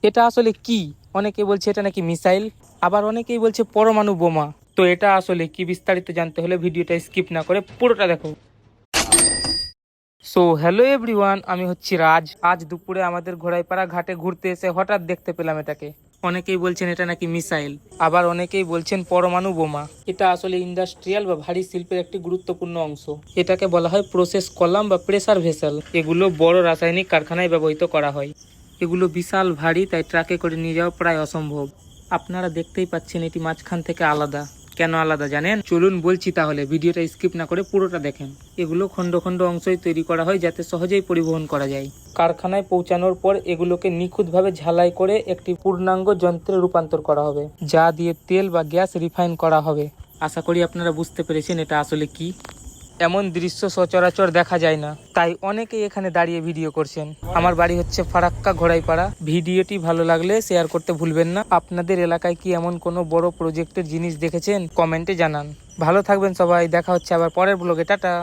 এটা আসলে কি? অনেকে বলছে এটা নাকি মিসাইল, আবার অনেকেই বলছে পরমাণু বোমা। তো এটা আসলে কি বিস্তারিত জানতে হলে ভিডিওটা স্কিপ না করে পুরোটা দেখো। সো হ্যালো এভরিওয়ান, আমি হচ্ছি রাজ। আজ দুপুরে আমাদের ঘোড়াইপাড়া ঘাটে ঘুরতে এসে হঠাৎ দেখতে পেলাম এটাকে। অনেকেই বলছেন এটা নাকি মিসাইল, আবার অনেকেই বলছেন পরমাণু বোমা। এটা আসলে ইন্ডাস্ট্রিয়াল বা ভারী শিল্পের একটি গুরুত্বপূর্ণ অংশ। এটাকে বলা হয় প্রসেস কলাম বা প্রেসার ভেসেল। এগুলো বড় রাসায়নিক কারখানায় ব্যবহৃত করা হয়। এগুলো বিশাল ভারী, তাই ট্রাকে করে নিয়ে যাওয়া প্রায় অসম্ভব। আপনারা দেখতেই পাচ্ছেন এটি মাঝখান থেকে আলাদা। কেন আলাদা জানেন? চলুন বলছি, তাহলে ভিডিওটা স্কিপ না করে পুরোটা দেখেন। এগুলো খণ্ড খণ্ড অংশই তৈরি করা হয় যাতে সহজেই পরিবহন করা যায়। কারখানায় পৌঁছানোর পর এগুলোকে নিখুঁতভাবে ঝালাই করে একটি পূর্ণাঙ্গ যন্ত্রে রূপান্তর করা হবে, যা দিয়ে তেল বা গ্যাস রিফাইন করা হবে। আশা করি আপনারা বুঝতে পেরেছেন এটা আসলে কি। এমন দৃশ্য সচরাচর দেখা যায় না, তাই অনেকেই এখানে দাঁড়িয়ে ভিডিও করছেন। আমার বাড়ি হচ্ছে ফারাক্কা ঘোড়াইপাড়া। ভিডিওটি ভালো লাগলে শেয়ার করতে ভুলবেন না। আপনাদের এলাকায় কি এমন কোনো বড় প্রজেক্টের জিনিস দেখেছেন? কমেন্টে জানান। ভালো থাকবেন সবাই, দেখা হচ্ছে আবার পরের ব্লগে। টাটা।